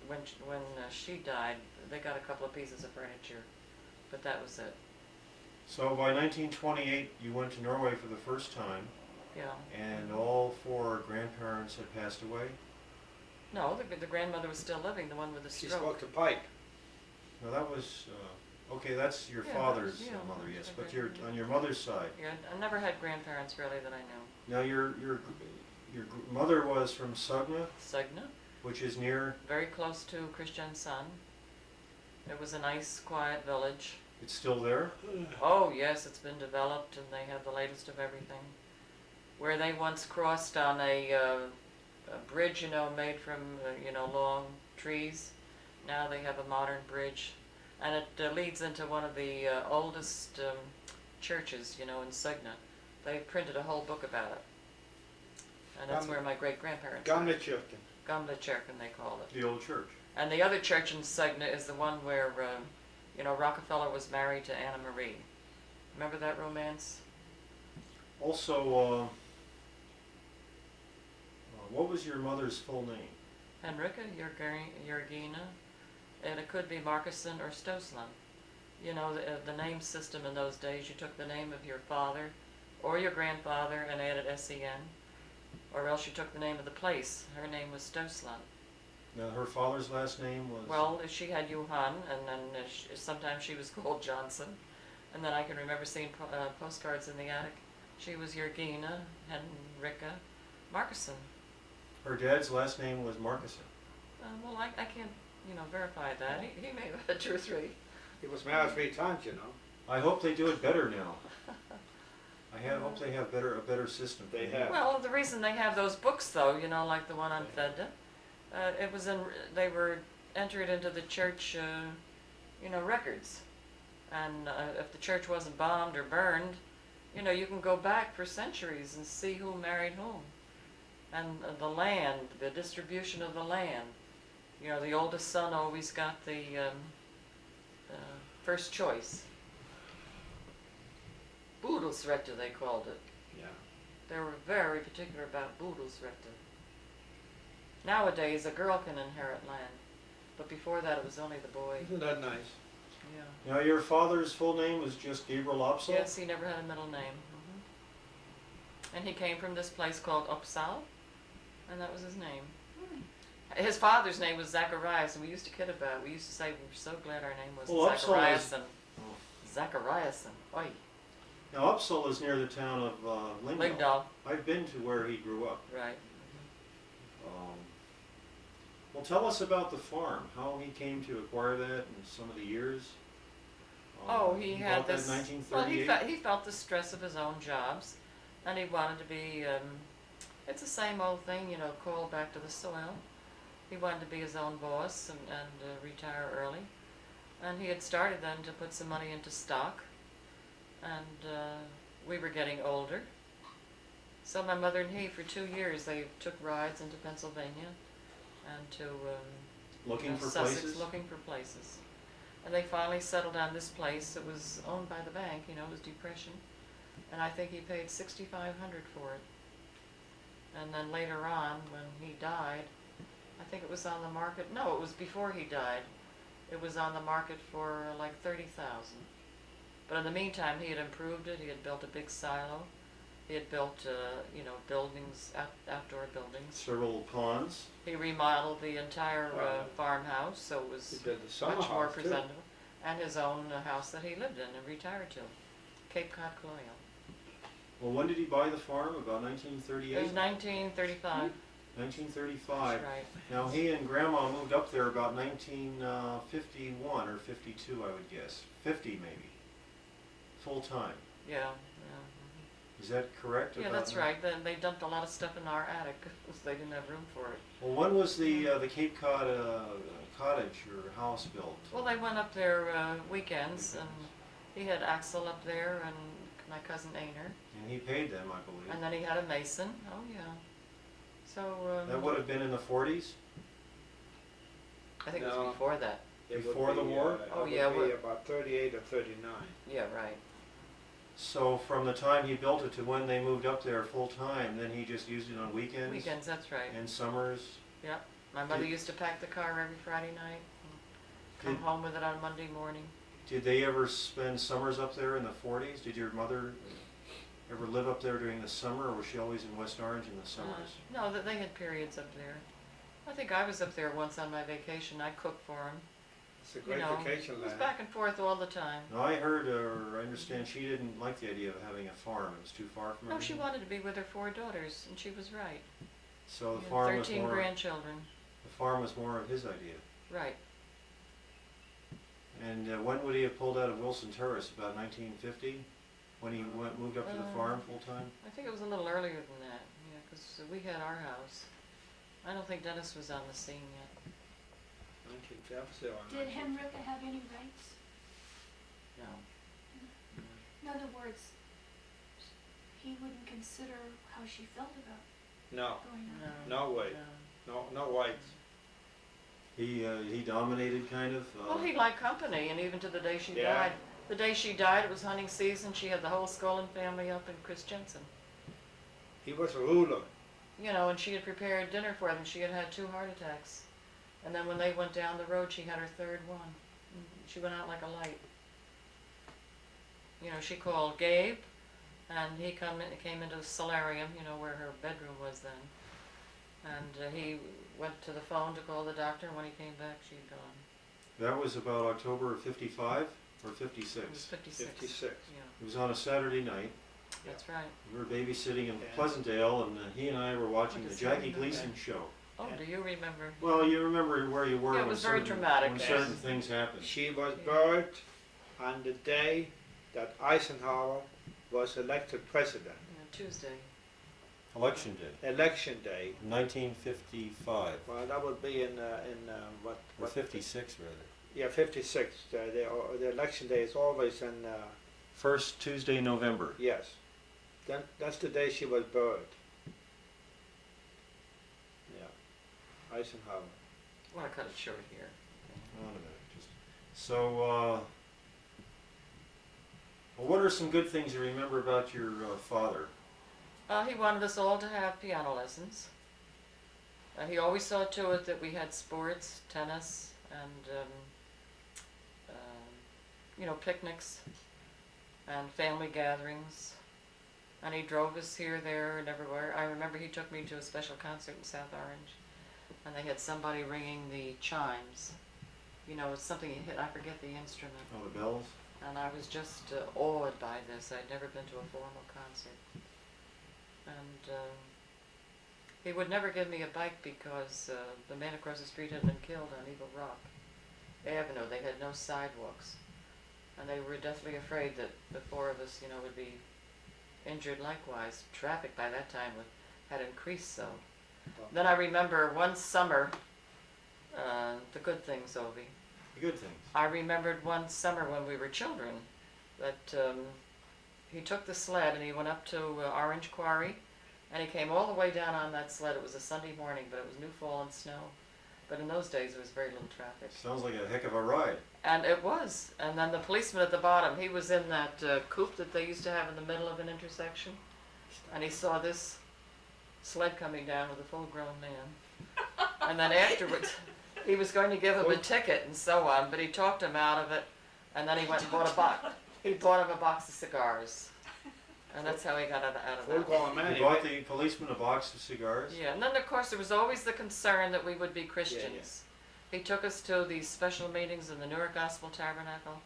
when she died, they got a couple of pieces of furniture, but that was it. So by 1928, you went to Norway for the first time, Yeah. and all four grandparents had passed away? No, the grandmother was still living, the one with the She stroke. smoked a pipe. No, that was, okay, that's your Yeah, father's yeah, mother, yes, okay. but on your mother's side. Yeah, I never had grandparents really that I knew. Now, your mother was from Sogna, Sogna, which is near, very close to Kristiansand. It was a nice, quiet village. it's still there? Oh yes, it's been developed and they have the latest of everything. Where they once crossed on a bridge, made from, long trees. Now they have a modern bridge. And it leads into one of the oldest churches, in Sogna. They printed a whole book about it. And that's where my great-grandparents are. Gamlekirken. Gamlekirken, they call it. The old church. And the other church in Sogna is the one where, Rockefeller was married to Anna Marie. Remember that romance? Also, what was your mother's full name? Henrika Jörgina, and it could be Markussen or Stosland. The name system in those days, you took the name of your father or your grandfather and added S-E-N, or else you took the name of the place. Her name was Stosland. Now, her father's last name was? Well, she had Johan, and then sometimes she was called Johnson. And then I can remember seeing postcards in the attic. She was Jörgina Henrika Markussen. Her dad's last name was Markussen. Well, I can't, verify that. He may have had two or three. He was married 3 times, I hope they do it better now. I hope they have a better system. They have. Well, the reason they have those books, though, like the one on Fedde, they were entered into the church, records. And if the church wasn't bombed or burned, you can go back for centuries and see who married whom. And the land, the distribution of the land. The oldest son always got the first choice. Boedelsrechte, they called it. Yeah. They were very particular about Boedelsrechte. Nowadays, a girl can inherit land, but before that, it was only the boy. Isn't that nice? Yeah. Now, your father's full name was just Gabriel Opsal? Yes, he never had a middle name. And he came from this place called Uppsala, and that was his name. His father's name was Zacharias, and we used to kid about it. We used to say we were so glad our name was Zachariasen. Zachariasen. Oi. Now, Uppsala is near the town of Lyngdal. Lyngdal. I've been to where he grew up. Right. Well, tell us about the farm, how he came to acquire that and some of the years. He had bought that this. in 1938? Well, he felt the stress of his own jobs, and he wanted to be. It's the same old thing, call back to the soil. He wanted to be his own boss and retire early, and he had started then to put some money into stock, and we were getting older. So my mother and he, for 2 years, they took rides into Pennsylvania and to Looking for Sussex, places? looking for places. And they finally settled on this place. It was owned by the bank, it was Depression. And I think he paid $6,500 for it. And then later on, when he died, I think it was on the market, no, it was before he died. It was on the market for like $30,000. But in the meantime, he had improved it. He had built a big silo. He had built, buildings, outdoor buildings. Several ponds. He remodeled the entire Wow. farmhouse, so it was He did the summer much more house, too. presentable. And his own house that he lived in and retired to, Cape Cod Colonial. Well, when did he buy the farm? About It was 1938? 1935. 1935. That's right. Now, he and Grandma moved up there about 1951 or 52, I would guess. 50 maybe. Full time. Yeah. Is that correct? Yeah, that's right. They dumped a lot of stuff in our attic because they didn't have room for it. Well, when was the Cape Cod cottage or house built? Well, they went up there weekends, and he had Axel up there and my cousin Ainer. And he paid them, I believe. And then he had a mason. Oh, yeah. So... that would have been in the 40s? I think it No. was before that. It would Before the be, war? Oh, it yeah, would be what- about 38 or 39. Yeah, right. So from the time he built it to when they moved up there full time, then he just used it on weekends? Weekends, that's right. And summers? Yep. My mother Did- used to pack the car every Friday night, and come Did- home with it on Monday morning. Did they ever spend summers up there in the 40s? Did your mother ever live up there during the summer, or was she always in West Orange in the summers? No, that they had periods up there. I think I was up there once on my vacation. I cooked for them. It's a great vacation It was land. back and forth all the time. No, I heard or I understand she didn't like the idea of having a farm. It was too far from her. No, she wanted to be with her 4 daughters, and she was right. So the And farm was 13 more. grandchildren. The farm was more of his idea. Right. And when would he have pulled out of Wilson Terrace? About 1950, when he moved up to the farm full time. I think it was a little earlier than that, yeah, because we had our house. I don't think Dennis was on the scene yet. 1950 or Did Henrika have any rights? No. In other words, he wouldn't consider how she felt about No, going on. no way. No whites. He dominated kind of. Well, he liked company, and even to the day she Yeah. died. The day she died, it was hunting season. She had the whole Scullin family up in Chris Jensen. He was a ruler. You know, and she had prepared dinner for them. She had had 2 heart attacks. And then when they went down the road, she had her 3rd one. She went out like a light. You know, she called Gabe, and he came into the solarium, you know, where her bedroom was then. And he went to the phone to call the doctor, and when he came back, she had gone. That was about October of 55 or 56. It was 56. 56. Yeah, It was on a Saturday night. that's right. We were babysitting in Yeah. Pleasantdale, and he and I were watching What the does Jackie that mean? Gleason show. Oh, do you remember? Well, you remember where you were Yeah, it when was very certain, dramatic. when Yes. certain things happened. She was buried on the day that Eisenhower was elected president. Yeah, Tuesday. Election day, Election day. 1955 Well, that would be in what? or 56 rather. Yeah, 56. The election day is always in. First Tuesday in November. Yes. Then that's the day she was buried. Yeah. Eisenhower. I want to cut it short here. Hold on a minute, so, well, what are some good things you remember about your father? He wanted us all to have piano lessons. He always saw to it that we had sports, tennis, and you know, picnics and family gatherings. And he drove us here, there, and everywhere. I remember he took me to a special concert in South Orange, and they had somebody ringing the chimes. You know, it's something you hit. I forget the instrument. Oh, the bells? And I was just awed by this. I'd never been to a formal concert. And he would never give me a bike because the man across the street had been killed on Eagle Rock Avenue. They had no sidewalks. And they were deathly afraid that the 4 of us, you know, would be injured likewise. Traffic by that time had increased so. Then I remember one summer, the good things, Ovi. The good things. I remembered one summer when we were children that he took the sled and he went up to Orange Quarry, and he came all the way down on that sled. It was a Sunday morning, but it was new fallen snow. But in those days, there was very little traffic. Sounds like a heck of a ride. And it was. And then the policeman at the bottom, he was in that coupe that they used to have in the middle of an intersection, and he saw this sled coming down with a full-grown man. And then afterwards, he was going to give him a ticket and so on, but he talked him out of it, and then he went and bought a box. He bought him a box of cigars, and that's how he got out of Full that. grown man. You bought the policeman a box of cigars? Yeah, and then of course there was always the concern that we would be Christians. He took us to these special meetings in the Newark Gospel Tabernacle.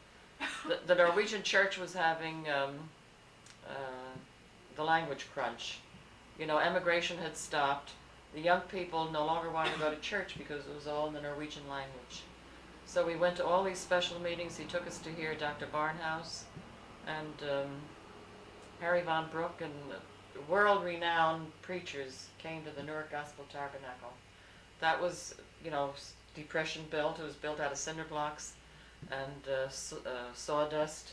The Norwegian church was having the language crunch. You know, emigration had stopped. The young people no longer wanted to go to church because it was all in the Norwegian language. So we went to all these special meetings. He took us to hear Dr. Barnhouse and Harry Von Broek, and world-renowned preachers came to the Newark Gospel Tabernacle. That was, you know, Depression built. It was built out of cinder blocks and sawdust,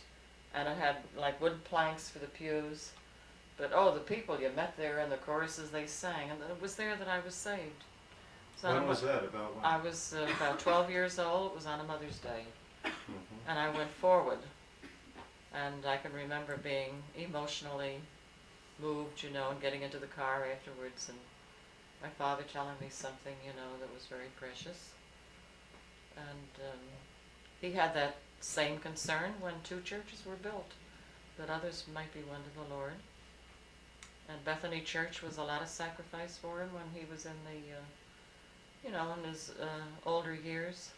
and it had like wood planks for the pews. But oh, the people you met there and the choruses they sang, and it was there that I was saved. So When was that? About when? I was about 12 years old. It was on a Mother's Day, Mhm. and I went forward. And I can remember being emotionally moved, you know, and getting into the car afterwards and my father telling me something, that was very precious. And he had that same concern when 2 churches were built, that others might be won to the Lord. And Bethany Church was a lot of sacrifice for him when he was in in his older years.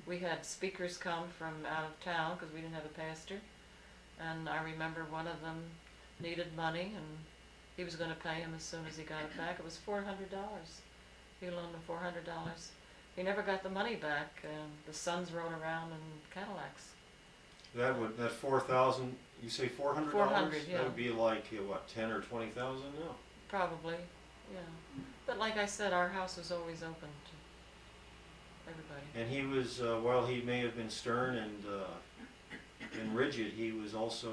We had speakers come from out of town because we didn't have a pastor. And I remember one of them needed money, and he was going to pay him as soon as he got it back. It was $400. He loaned him $400. He never got the money back, and the sons rode around in Cadillacs. That 4,000, you say $400? 400, yeah. That would be like, 10 or 20,000 now? Probably, yeah. But like I said, our house was always open to everybody. And he was, while he may have been stern and rigid, he was also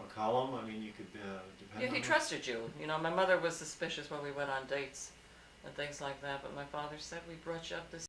a column. I mean, you could depend Yeah, on he him. trusted you. My mother was suspicious when we went on dates and things like that, but my father said, we brought you up this